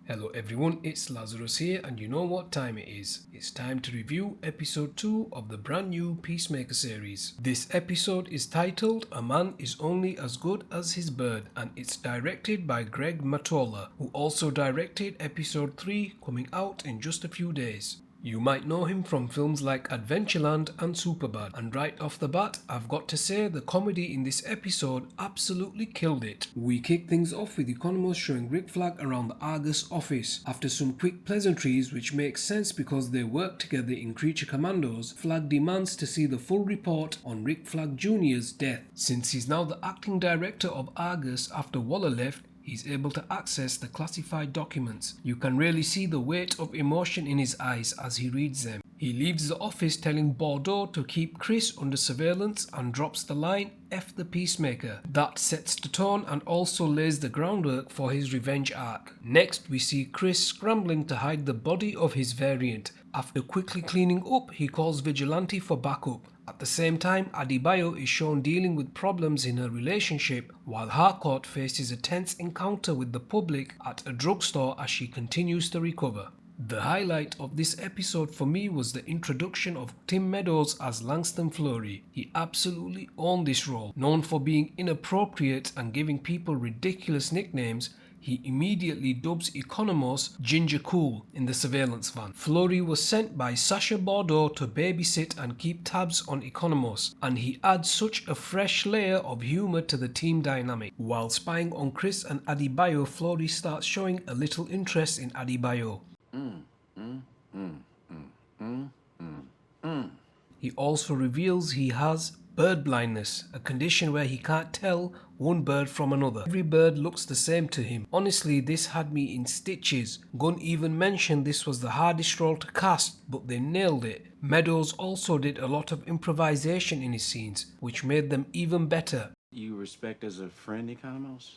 Hello everyone, it's Lazarus here, and you know what time it is. It's time to review episode 2 of the brand new Peacemaker series. This episode is titled A Man is Only as Good as His Bird, and it's directed by Greg Matola, who also directed episode 3, coming out in just a few days. You might know him from films like Adventureland and Superbad, and right off the bat, I've got to say the comedy in this episode absolutely killed it. We kick things off with Economos showing Rick Flag around the Argus office. After some quick pleasantries, which makes sense because they work together in Creature Commandos, Flag demands to see the full report on Rick Flag Jr.'s death. Since he's now the acting director of Argus after Waller left, he's able to access the classified documents. You can really see the weight of emotion in his eyes as he reads them. He leaves the office telling Bordeaux to keep Chris under surveillance and drops the line, F the Peacemaker. That sets the tone and also lays the groundwork for his revenge arc. Next we see Chris scrambling to hide the body of his variant. After quickly cleaning up, he calls Vigilante for backup. At the same time, Adebayo is shown dealing with problems in her relationship, while Harcourt faces a tense encounter with the public at a drugstore as she continues to recover. The highlight of this episode for me was the introduction of Tim Meadows as Langston Fleury. He absolutely owned this role. Known for being inappropriate and giving people ridiculous nicknames, he immediately dubs Economos Ginger Cool in the surveillance van. Fleury was sent by Sacha Bordeaux to babysit and keep tabs on Economos, and he adds such a fresh layer of humour to the team dynamic. While spying on Chris and Adebayo, Fleury starts showing a little interest in Adebayo. He also reveals he has bird blindness, a condition where he can't tell one bird from another. Every bird looks the same to him. Honestly, this had me in stitches. Gunn even mentioned this was the hardest role to cast, but they nailed it. Meadows also did a lot of improvisation in his scenes, which made them even better. You respect as a friend, Economos?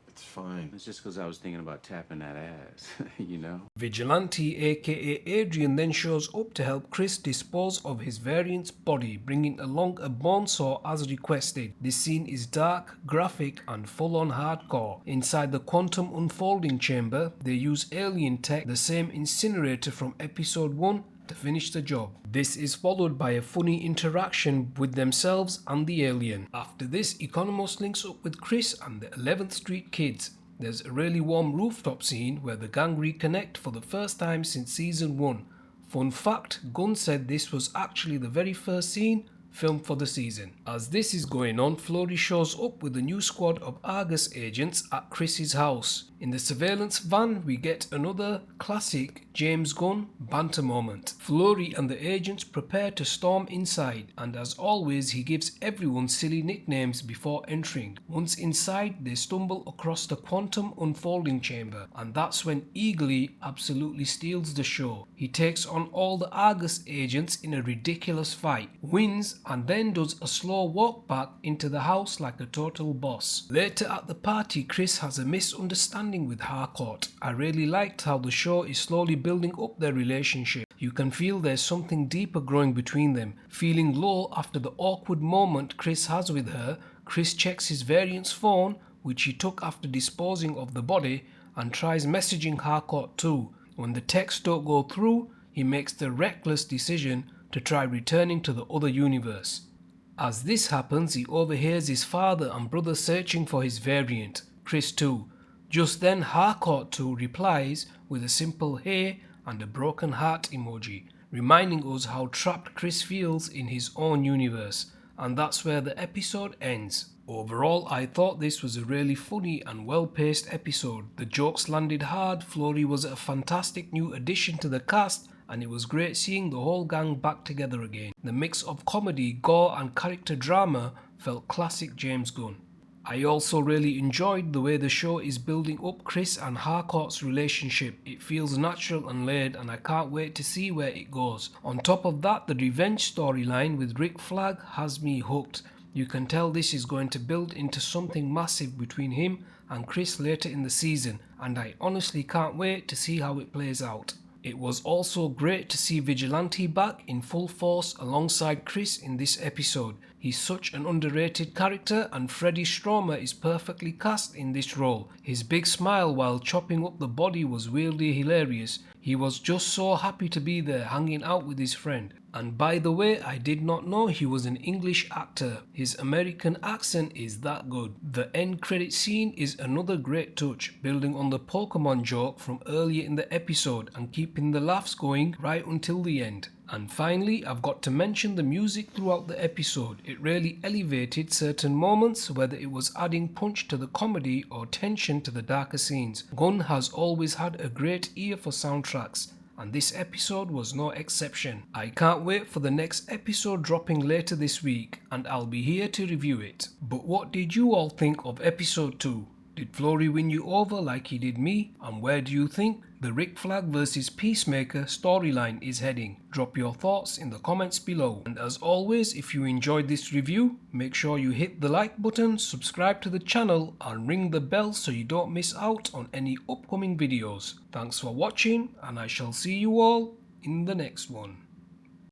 It's fine. It's just because I was thinking about tapping that ass, you know? Vigilante aka Adrian then shows up to help Chris dispose of his variant's body, bringing along a bone saw as requested. This scene is dark, graphic and full on hardcore. Inside the quantum unfolding chamber, they use alien tech, the same incinerator from episode 1, to finish the job. This is followed by a funny interaction with themselves and the alien. After this, Economos links up with Chris and the 11th Street kids. There's a really warm rooftop scene where the gang reconnect for the first time since season 1. Fun fact, Gunn said this was actually the very first scene filmed for the season. As this is going on, Fleury shows up with a new squad of Argus agents at Chris's house. In the surveillance van, we get another classic James Gunn banter moment. Fleury and the agents prepare to storm inside, and as always, he gives everyone silly nicknames before entering. Once inside, they stumble across the quantum unfolding chamber, and that's when Eagly absolutely steals the show. He takes on all the Argus agents in a ridiculous fight, wins, and then does a slow walk back into the house like a total boss. Later at the party, Chris has a misunderstanding with Harcourt. I really liked how the show is slowly building up their relationship. You can feel there's something deeper growing between them. Feeling low after the awkward moment Chris has with her, Chris checks his variant's phone, which he took after disposing of the body, and tries messaging Harcourt too. When the texts don't go through, he makes the reckless decision to try returning to the other universe. As this happens, he overhears his father and brother searching for his variant, Chris too. Just then Harcourt too replies with a simple hey and a broken heart emoji, reminding us how trapped Chris feels in his own universe, and that's where the episode ends. Overall, I thought this was a really funny and well-paced episode. The jokes landed hard, Fleury was a fantastic new addition to the cast, and it was great seeing the whole gang back together again. The mix of comedy, gore and character drama felt classic James Gunn. I also really enjoyed the way the show is building up Chris and Harcourt's relationship. It feels natural and laid, and I can't wait to see where it goes. On top of that, the revenge storyline with Rick Flag has me hooked. You can tell this is going to build into something massive between him and Chris later in the season, and I honestly can't wait to see how it plays out. It was also great to see Vigilante back in full force alongside Chris in this episode. He's such an underrated character, and Freddie Stromer is perfectly cast in this role. His big smile while chopping up the body was weirdly hilarious. He was just so happy to be there hanging out with his friend. And by the way, I did not know he was an English actor. His American accent is that good. The end credit scene is another great touch, building on the Pokemon joke from earlier in the episode and keeping the laughs going right until the end. And finally, I've got to mention the music throughout the episode. It really elevated certain moments, whether it was adding punch to the comedy or tension to the darker scenes. Gunn has always had a great ear for soundtracks, and this episode was no exception. I can't wait for the next episode dropping later this week, and I'll be here to review it. But what did you all think of episode 2? Did Flory win you over like he did me? And where do you think the Rick Flag vs Peacemaker storyline is heading? Drop your thoughts in the comments below. And as always, if you enjoyed this review, make sure you hit the like button, subscribe to the channel and ring the bell so you don't miss out on any upcoming videos. Thanks for watching, and I shall see you all in the next one.